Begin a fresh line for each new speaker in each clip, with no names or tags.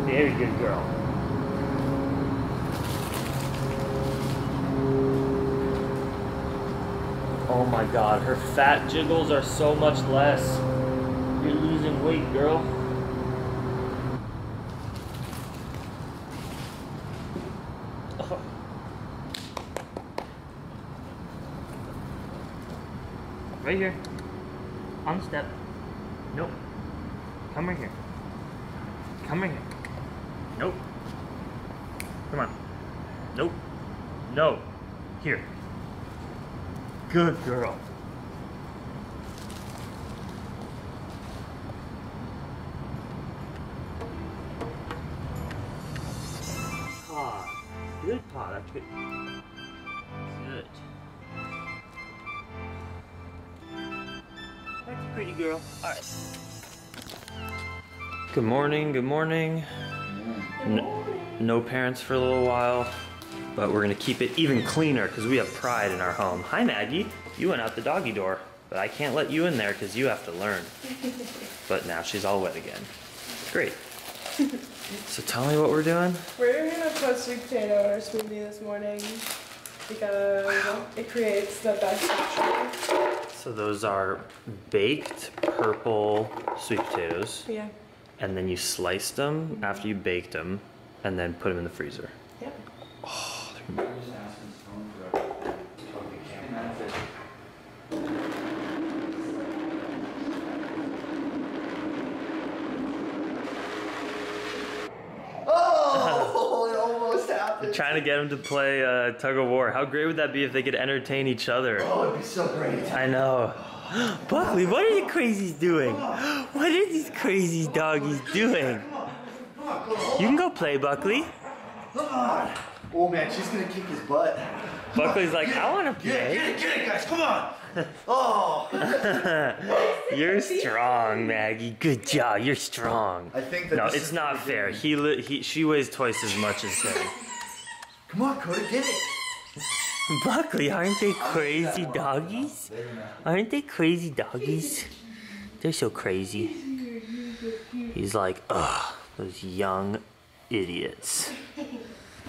Very good girl. Oh my god, her fat jiggles are so much less. You're losing weight, girl. Oh. Right here. On the step. Nope. Come right here. Come right here. Nope. Come on. Nope. No. Here. Good girl. Paw. Good paw. That's good. Good. That's a pretty girl. All right. Good morning. Good morning. No parents for a little while, but we're gonna keep it even cleaner because we have pride in our home. Hi, Maggie. You went out the doggy door, but I can't let you in there because you have to learn. But now she's all wet again. Great. So tell me what we're doing.
We're gonna put sweet potato in our smoothie this morning because it creates the best texture.
So those are baked purple sweet potatoes.
Yeah.
And then you sliced them after you baked them, and then put them in the freezer.
Yep.
Oh,
oh, it almost happened.
trying to get them to play tug of war. How great would that be if they could entertain each other?
Oh, it'd be so great.
I know. Buckley, what are you crazies doing? What are these crazy doggies doing? You can go play, Buckley.
Come on. Oh man, she's gonna kick his butt.
Buckley's like, I want to play.
Get it, guys, come on. Oh.
You're strong, Maggie. Good job. You're strong.
I think that
no,
this
it's
is
not
pretty
fair.
good.
She weighs twice as much as him.
Come on, Coda, get it.
Buckley, aren't they crazy doggies? Aren't they crazy doggies? They're so crazy. He's like, ugh, those young idiots.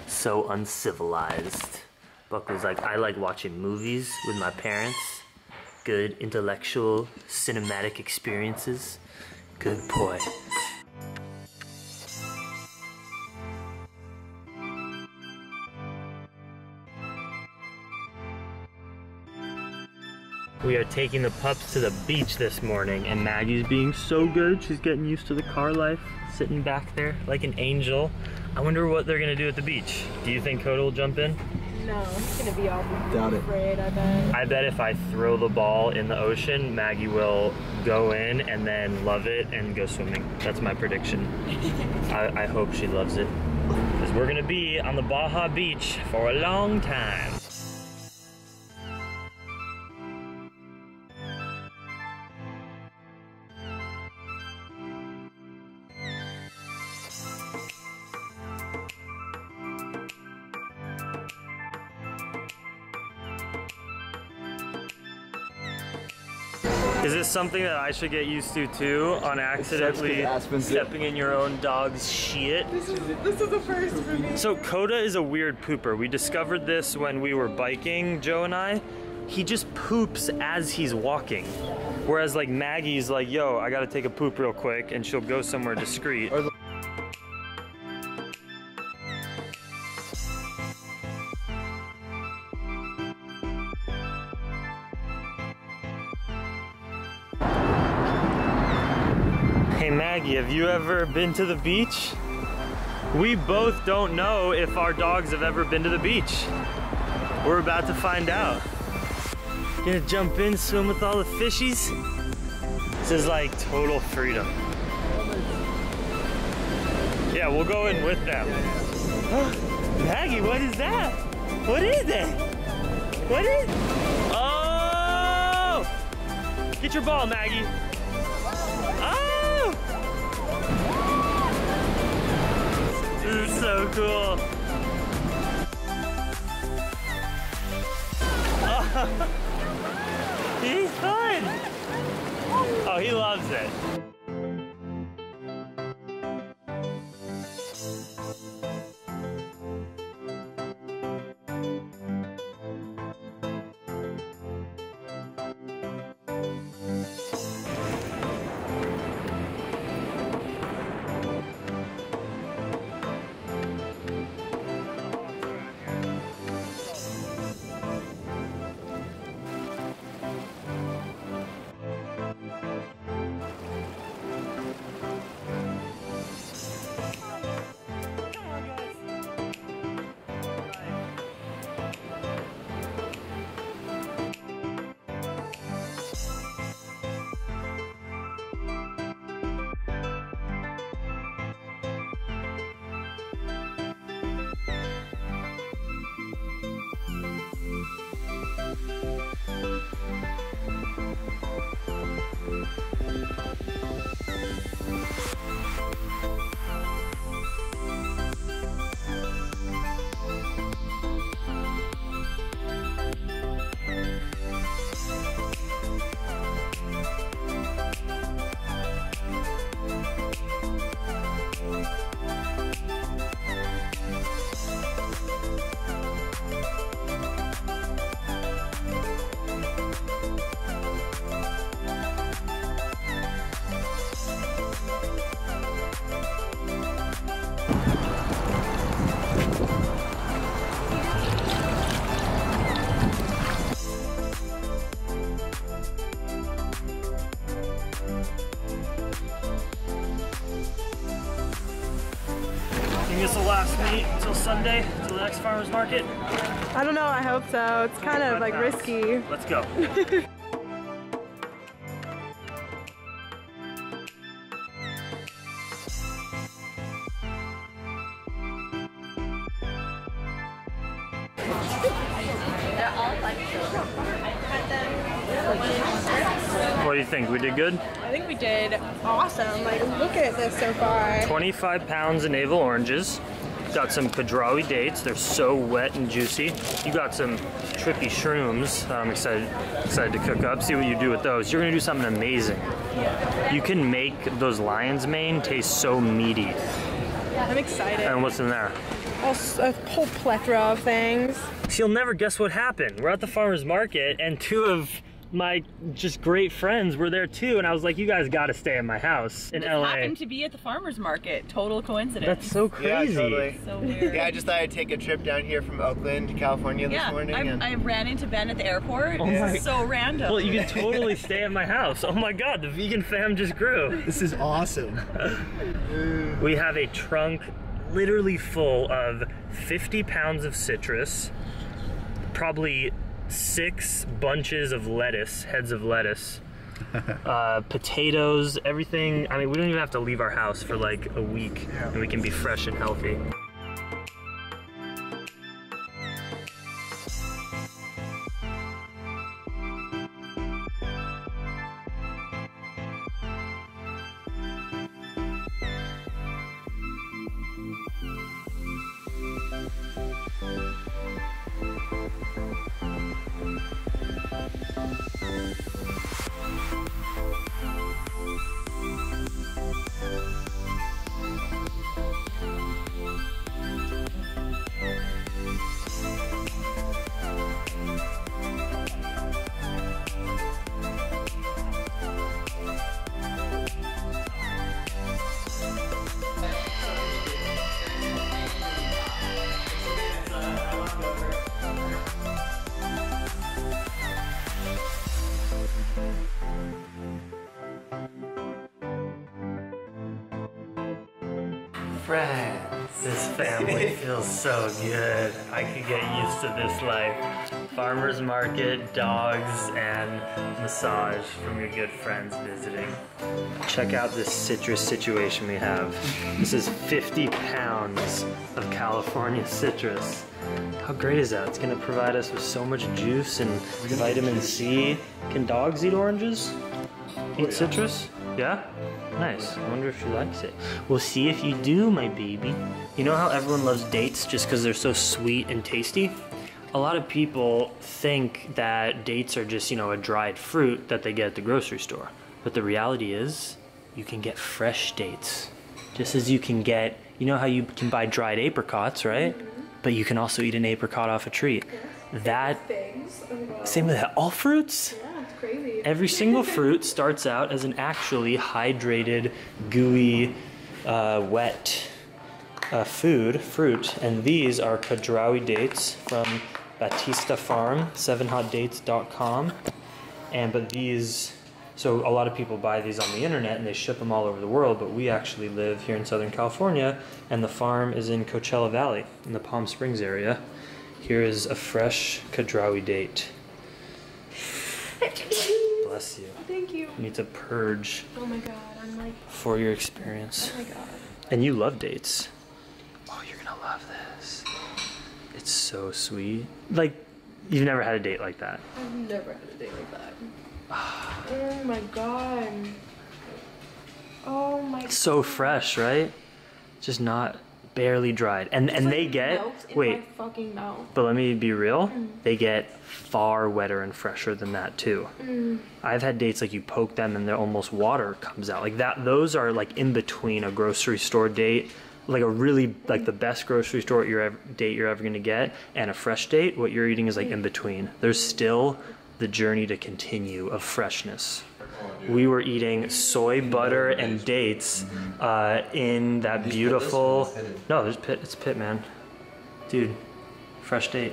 So uncivilized. Buckley's like, I like watching movies with my parents. Good intellectual, cinematic experiences. Good boy. We are taking the pups to the beach this morning, and Maggie's being so good. She's getting used to the car life, sitting back there like an angel. I wonder what they're gonna do at the beach. Do you think Coda will jump in?
No, he's gonna be all
Doubt
afraid, I bet.
I bet if I throw the ball in the ocean, Maggie will go in and then love it and go swimming. That's my prediction. I hope she loves it. Because we're gonna be on the Baja Beach for a long time. Is this something that I should get used to too, on accidentally stepping in your own dog's shit?
This is the first for me.
So Coda is a weird pooper. We discovered this when we were biking, Joe and I. He just poops as he's walking. Whereas like Maggie's like, yo, I gotta take a poop real quick, and she'll go somewhere discreet. Hey Maggie, have you ever been to the beach? We both don't know if our dogs have ever been to the beach. We're about to find out. Gonna jump in, swim with all the fishies. This is like total freedom. Yeah, we'll go in with them. Maggie, what is that? What is it? What is? Oh! Get your ball, Maggie. Oh! This is so cool. Oh, he's fun. Oh, he loves it. think this will last me until Sunday, till the next farmer's market?
I don't know, I hope so. It's kind of like risky.
Let's go. What do you think? We did good?
I think we did awesome. Like, look at this so far.
25 pounds of navel oranges. Got some Kadrawi dates. They're so wet and juicy. You got some trippy shrooms. I'm excited to cook up. See what you do with those. You're gonna do something amazing. You can make those lion's mane taste so meaty.
I'm excited.
And what's in there?
A whole plethora of things.
You'll never guess what happened. We're at the farmer's market and two of my just great friends were there too, and I was like, you guys gotta stay at my house in LA.
Happened to be at the farmer's market. Total coincidence.
That's so crazy.
Yeah, totally.
So weird.
Yeah, I just thought I'd take a trip down here from Oakland to California this morning.
I ran into Ben at the airport.
Oh my.
So random.
Well, you can totally stay at my house. Oh my God, the vegan fam just grew.
This is awesome.
We have a trunk literally full of 50 pounds of citrus, probably 6 bunches of lettuce, heads of lettuce, potatoes, everything. I mean, we don't even have to leave our house for like a week and we can be fresh and healthy. This family feels so good. I could get used to this life. Farmer's market, dogs, and massage from your good friends visiting. Check out this citrus situation we have. This is 50 pounds of California citrus. How great is that? It's gonna provide us with so much juice and vitamin C. Can dogs eat oranges? Eat citrus? Yeah? Nice. I wonder if she likes it. We'll see if you do, my baby. You know how everyone loves dates just because they're so sweet and tasty? A lot of people think that dates are just, you know, a dried fruit that they get at the grocery store. But the reality is, you can get fresh dates. Just as you can get, you know how you can buy dried apricots, right? But you can also eat an apricot off a tree. That, same with that. All fruits?
Crazy.
Every single fruit starts out as an actually hydrated, gooey, wet fruit, and these are Kadrawi dates from Batista Farm, 7hotdates.com. But these, so a lot of people buy these on the internet and they ship them all over the world, but we actually live here in Southern California, and the farm is in Coachella Valley, in the Palm Springs area. Here is a fresh Kadrawi date. Bless you.
Thank you.
You need to purge.
Oh my God, I'm like.
For your experience.
Oh my God.
And you love dates. Oh, you're gonna love this. It's so sweet. Like, you've never had a date like that.
I've never had a date like that. Oh my God. Oh my God.
So fresh, right? Just not barely dried. And they get, wait,
my fucking mouth.
but let me be real, they get far wetter and fresher than that too. I've had dates like you poke them and they're almost water comes out. Like that, those are like in between a grocery store date, like a really, like the best grocery store date you're ever gonna get, and a fresh date, what you're eating is like in between. There's still the journey to continue of freshness. We were eating soy butter and dates in that beautiful, no, there's pit, it's pit, man. Dude, fresh date.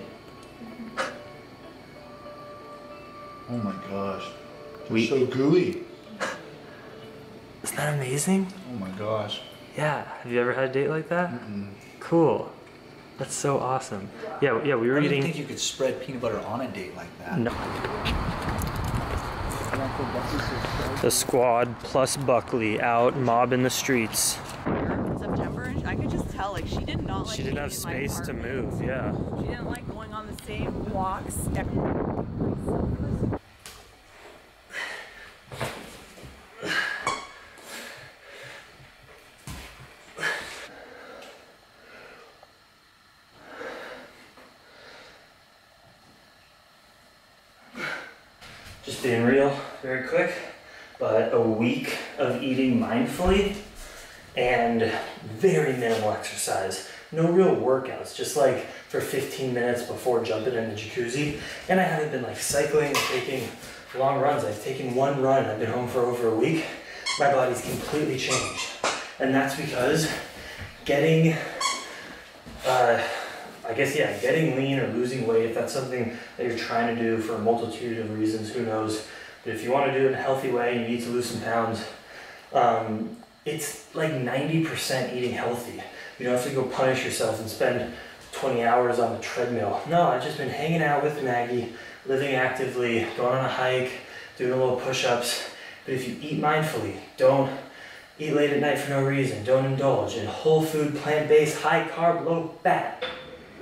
Oh my gosh.
We-
So gooey.
Isn't that amazing?
Oh my gosh.
Yeah, have you ever had a date like that? Cool. That's so awesome. Yeah, we were
I
eating.
didn't think you could spread peanut butter on a date like that.
No. The squad plus Buckley out mobbing the streets.
In September, I could just tell, like, she did not like
She didn't have
being in my
space to
apartment.
move, yeah.
She didn't like going on the same walks.
Just being real, very quick, but a week of eating mindfully and very minimal exercise. No real workouts, just like for 15 minutes before jumping in the jacuzzi. And I haven't been like cycling or taking long runs. I've taken one run, I've been home for over a week. My body's completely changed. And that's because getting, getting lean or losing weight, if that's something that you're trying to do for a multitude of reasons, who knows. But if you want to do it in a healthy way and you need to lose some pounds, it's like 90% eating healthy. You don't have to go punish yourself and spend 20 hours on the treadmill. No, I've just been hanging out with Maggie, living actively, going on a hike, doing a little push-ups. But if you eat mindfully, don't eat late at night for no reason, don't indulge in whole food, plant-based, high carb, low fat.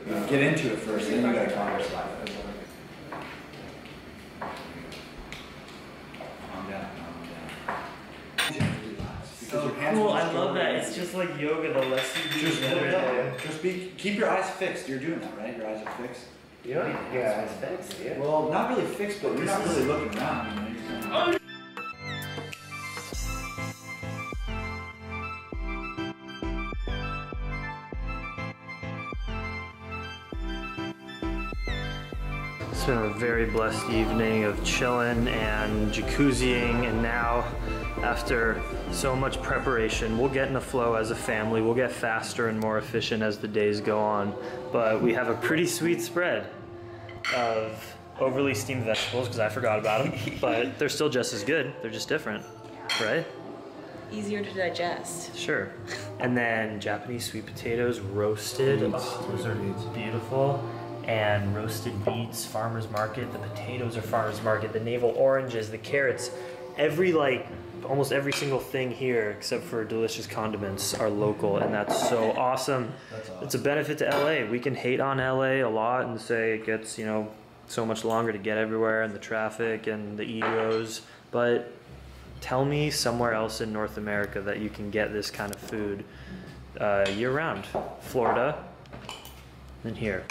Get into it first, then you gotta talk about it. Calm down, calm down. Because your hands
Cool,
will
I
just
love
go
that.
away.
It's just like yoga, the less you do,
Just
the
look
better.
up. Just keep your eyes fixed. You're doing that, right? Your eyes are fixed.
You don't need to get eyes fixed, yeah.
Well, not really fixed, but you're not really looking around. You know, you're kind of-
It's been a very blessed evening of chilling and jacuzziing, and now after so much preparation, we'll get in the flow as a family. We'll get faster and more efficient as the days go on, but we have a pretty sweet spread of overly steamed vegetables, because I forgot about them, but they're still just as good. They're just different, right?
Easier to digest.
Sure. And then Japanese sweet potatoes roasted. Those are beautiful. And roasted beets, farmer's market. The potatoes are farmer's market. The navel oranges, the carrots, almost every single thing here, except for delicious condiments, are local, and that's so awesome. It's a benefit to LA. We can hate on LA a lot and say it gets, so much longer to get everywhere, and the traffic and the egos, but tell me somewhere else in North America that you can get this kind of food year-round. Florida, and here.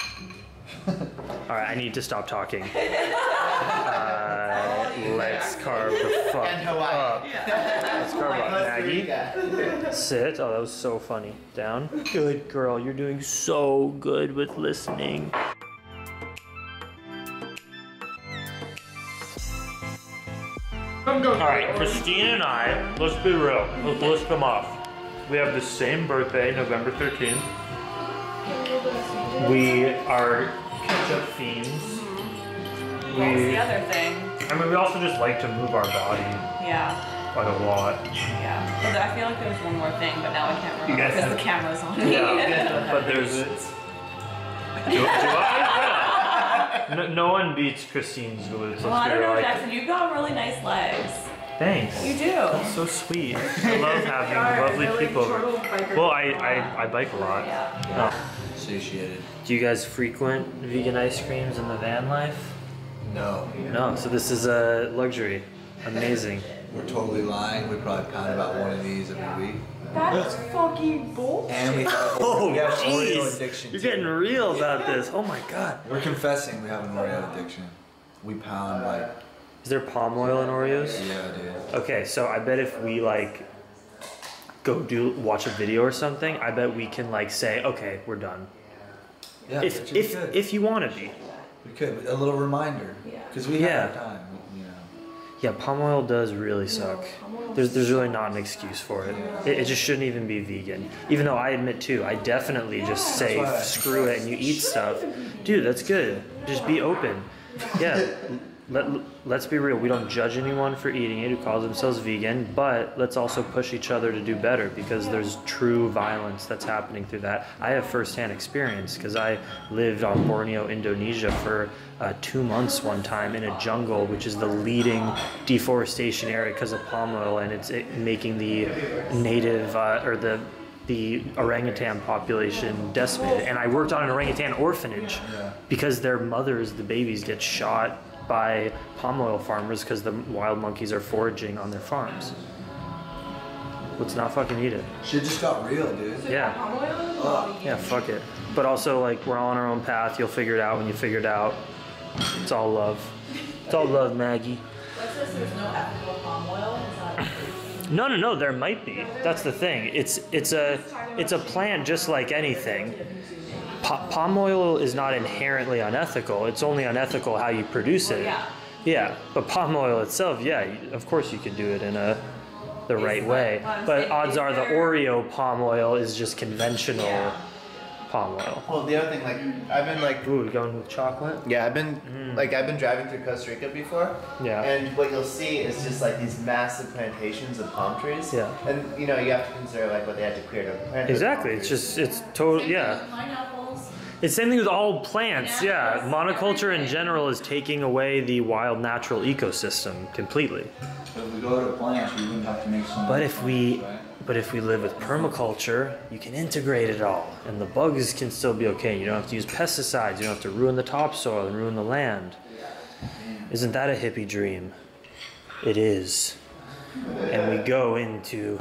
All right, I need to stop talking. Let's carve the fuck up. Let's carve up. Maggie, sit. Oh, that was so funny. Down. Good girl. You're doing so good with listening. All right, Christine and I, let's be real. Let's list them off. We have the same birthday, November 13th. We are ketchup fiends.
What was the other thing?
I mean, we also just like to move our body
Yeah.
quite a lot.
Yeah. But I feel like there was one more thing, but now I can't remember
guys
because
have-
the camera's on me.
Yeah, but there's. Do I? No one beats Christine's glutes.
Well, I don't know,
like,
Jackson. You've got really nice legs.
thanks.
You do.
That's so sweet. I love having lovely people. Well, I bike a lot.
Yeah.
Satiated.
Do you guys frequent vegan ice creams in the van life?
No.
No, so this is a luxury. Amazing.
We're totally lying. We probably pound about one of these every week.
That's fucking bullshit.
And we have
Oh,
we have an Oreo
jeez.
addiction.
You're
too.
getting real about this. Oh my god.
We're confessing we have an Oreo addiction. We pound like,
Is there palm oil in Oreos?
yeah, dude.
Okay, so I bet if we watch a video or something, I bet we can say, okay, we're done.
Yeah,
If
which is good.
if you want to be.
We could, a little reminder.
Yeah.
Because we
Yeah.
have our time,
Yeah, palm oil does really suck. There's really not an excuse for it. It just shouldn't even be vegan. Even though I admit too, I definitely just say
That's why I-
screw it and you eat stuff. Dude, that's good. Just be open. Yeah. let's be real, we don't judge anyone for eating it who calls themselves vegan, but let's also push each other to do better because there's true violence that's happening through that. I have firsthand experience because I lived on Borneo, Indonesia for 2 months one time in a jungle, which is the leading deforestation area because of palm oil, and it's making the native or the orangutan population decimated. And I worked on an orangutan orphanage because their mothers, the babies, get shot by palm oil farmers because the wild monkeys are foraging on their farms. Let's not fucking eat it.
Shit just got real, dude.
Yeah. Yeah, fuck it. But also, like, we're all on our own path. You'll figure it out when you figure it out. It's all love. It's all love, Maggie.
What's this? There's no ethical palm oil?
No, there might be. That's the thing. It's a plant just like anything. Palm oil is not inherently unethical. It's only unethical how you produce it. Yeah, but palm oil itself, yeah, of course you could do it in the right way. But odds are the Oreo palm oil is just conventional palm oil.
Well, the other thing, like, I've been like,
Ooh, going with chocolate?
yeah, I've been driving through Costa Rica before.
Yeah.
And what you'll see is just like these massive plantations of palm trees.
Yeah.
And you know, you have to consider like what they had to clear to plant. those
Exactly.
palm
It's
trees.
just, it's total, yeah.
Pineapples.
It's the same thing with all plants, yeah. Monoculture in general is taking away the wild natural ecosystem completely.
But if we go to plants, we wouldn't have to make so much.
But if we live with permaculture, you can integrate it all, and the bugs can still be okay. You don't have to use pesticides. You don't have to ruin the topsoil and ruin the land. Isn't that a hippie dream? It is. And we go into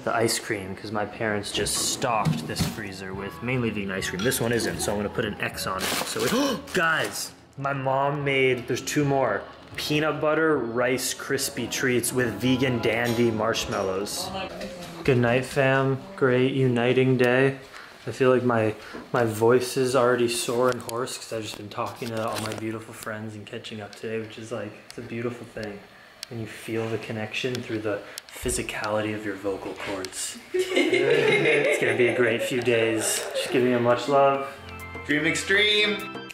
the ice cream because my parents just stocked this freezer with mainly vegan ice cream. This one isn't, so I'm gonna put an X on it. So guys, my mom made, there's 2 more. Peanut butter rice crispy treats with vegan dandy marshmallows. Good night, fam. Great uniting day. I feel like my voice is already sore and hoarse because I've just been talking to all my beautiful friends and catching up today, which is like, it's a beautiful thing. And you feel the connection through the physicality of your vocal cords. It's gonna be a great few days. Just giving you much love.
Dream extreme.